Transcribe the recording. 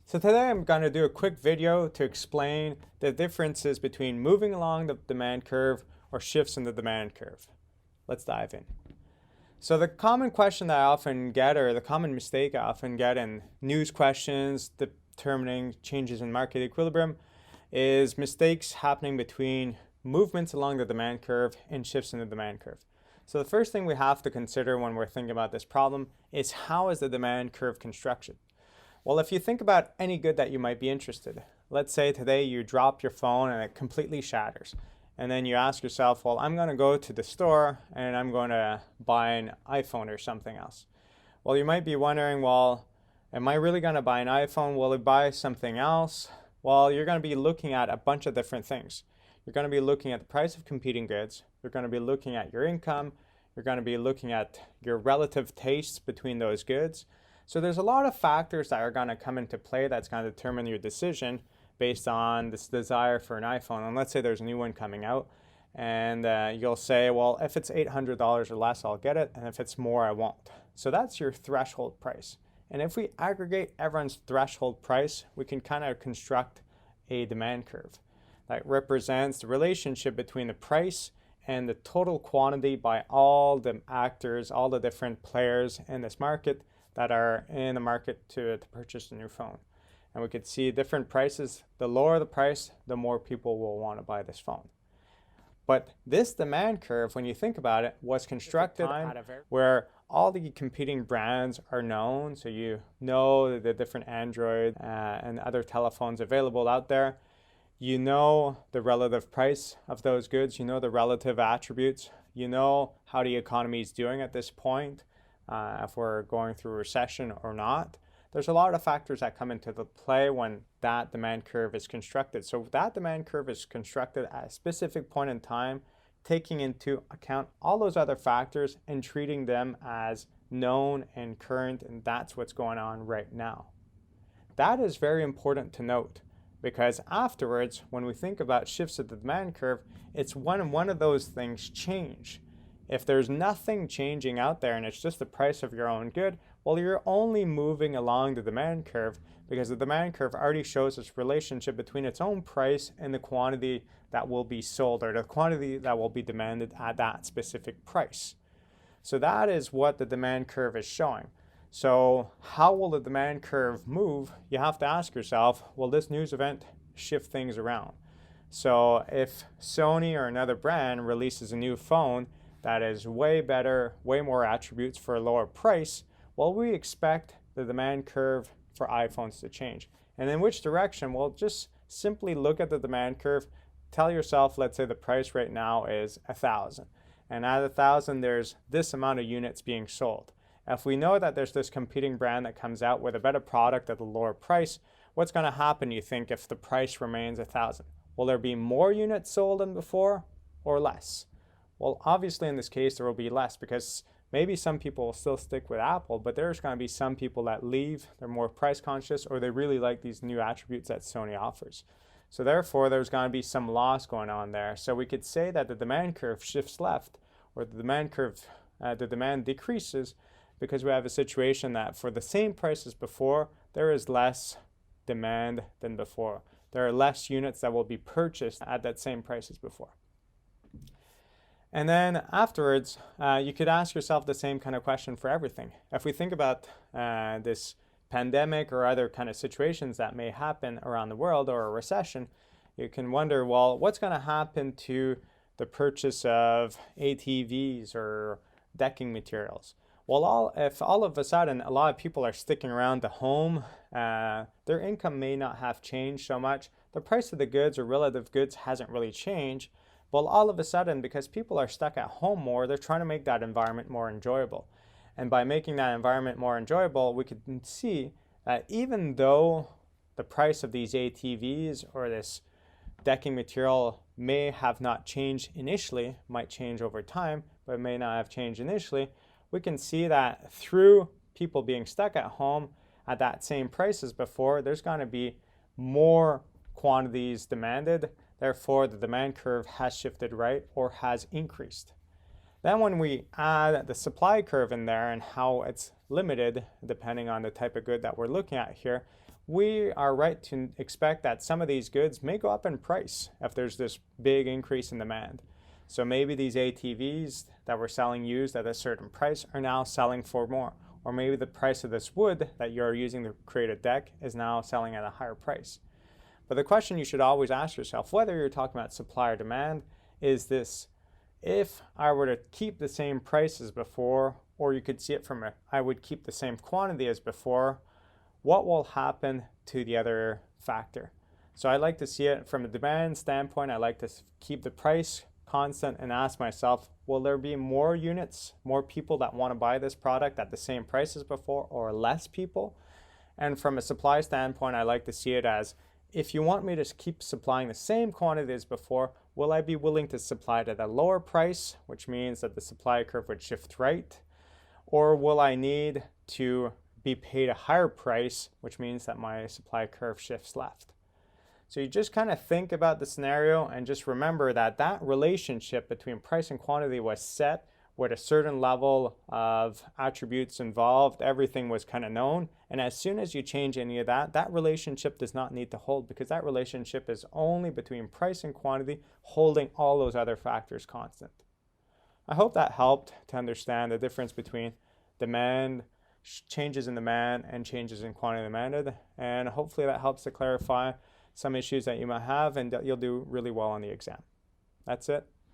So today I'm going to do a quick video to explain the differences between moving along the demand curve or shifts in the demand curve. Let's dive in. So the common question that I often get, or the common mistake I often get in news questions determining changes in market equilibrium, is mistakes happening between movements along the demand curve and shifts in the demand curve. So the first thing we have to consider when we're thinking about this problem is how is the demand curve constructed? Well, if you think about any good that you might be interested, let's say today you drop your phone and it completely shatters. And then you ask yourself, well, I'm going to go to the store and I'm going to buy an iPhone or something else. Well, you might be wondering, well, am I really going to buy an iPhone? Will I buy something else? Well, you're going to be looking at a bunch of different things. You're going to be looking at the price of competing goods. You're going to be looking at your income. You're going to be looking at your relative tastes between those goods. So there's a lot of factors that are going to come into play that's going to determine your decision based on this desire for an iPhone. And let's say there's a new one coming out and you'll say, well, if it's $800 or less, I'll get it. And if it's more, I won't. So that's your threshold price. And if we aggregate everyone's threshold price, we can kind of construct a demand curve that represents the relationship between the price and the total quantity by all the actors, all the different players in this market that are in the market to purchase a new phone. And we could see different prices. The lower the price, the more people will want to buy this phone. But this demand curve, when you think about it, was constructed where all the competing brands are known. So you know the different Android and other telephones available out there. You know the relative price of those goods. You know the relative attributes. You know how the economy is doing at this point. If we're going through a recession or not. There's a lot of factors that come into the play when that demand curve is constructed. So that demand curve is constructed at a specific point in time, taking into account all those other factors and treating them as known and current, and that's what's going on right now. That is very important to note because afterwards, when we think about shifts of the demand curve, it's when one of those things change. If there's nothing changing out there and it's just the price of your own good, well, you're only moving along the demand curve because the demand curve already shows this relationship between its own price and the quantity that will be sold or the quantity that will be demanded at that specific price. So that is what the demand curve is showing. So how will the demand curve move? You have to ask yourself, will this news event shift things around? So if Sony or another brand releases a new phone that is way better, way more attributes for a lower price, well, we expect the demand curve for iPhones to change. And in which direction? Well, just simply look at the demand curve. Tell yourself, let's say the price right now is 1,000. And at 1,000, there's this amount of units being sold. If we know that there's this competing brand that comes out with a better product at a lower price, what's going to happen, you think, if the price remains 1,000? Will there be more units sold than before or less? Well, obviously in this case, there will be less because maybe some people will still stick with Apple, but there's going to be some people that leave, they're more price conscious, or they really like these new attributes that Sony offers. So therefore, there's going to be some loss going on there. So we could say that the demand curve shifts left, or the demand curve, the demand decreases because we have a situation that for the same price as before, there is less demand than before. There are less units that will be purchased at that same price as before. And then afterwards, you could ask yourself the same kind of question for everything. If we think about this pandemic or other kind of situations that may happen around the world or a recession, you can wonder, well, what's going to happen to the purchase of ATVs or decking materials? Well, if all of a sudden a lot of people are sticking around to home, their income may not have changed so much. The price of the goods or relative goods hasn't really changed. Well, all of a sudden, because people are stuck at home more, they're trying to make that environment more enjoyable. And by making that environment more enjoyable, we can see that even though the price of these ATVs or this decking material may have not changed initially, might change over time, but may not have changed initially, we can see that through people being stuck at home at that same price as before, there's going to be more quantities demanded. Therefore, the demand curve has shifted right or has increased. Then when we add the supply curve in there and how it's limited, depending on the type of good that we're looking at here, we are right to expect that some of these goods may go up in price if there's this big increase in demand. So maybe these ATVs that were selling used at a certain price are now selling for more. Or maybe the price of this wood that you're using to create a deck is now selling at a higher price. But the question you should always ask yourself, whether you're talking about supply or demand, is this: if I were to keep the same price as before, or you could see it from I would keep the same quantity as before, what will happen to the other factor? So I like to see it from a demand standpoint. I like to keep the price constant and ask myself, will there be more units, more people that want to buy this product at the same price as before, or less people? And from a supply standpoint, I like to see it as, if you want me to keep supplying the same quantity as before, will I be willing to supply it at a lower price, which means that the supply curve would shift right? Or will I need to be paid a higher price, which means that my supply curve shifts left? So you just kind of think about the scenario and just remember that that relationship between price and quantity was set with a certain level of attributes involved. Everything was kind of known. And as soon as you change any of that, that relationship does not need to hold, because that relationship is only between price and quantity, holding all those other factors constant. I hope that helped to understand the difference between demand, changes in demand, and changes in quantity demanded. And hopefully that helps to clarify some issues that you might have, and you'll do really well on the exam. That's it.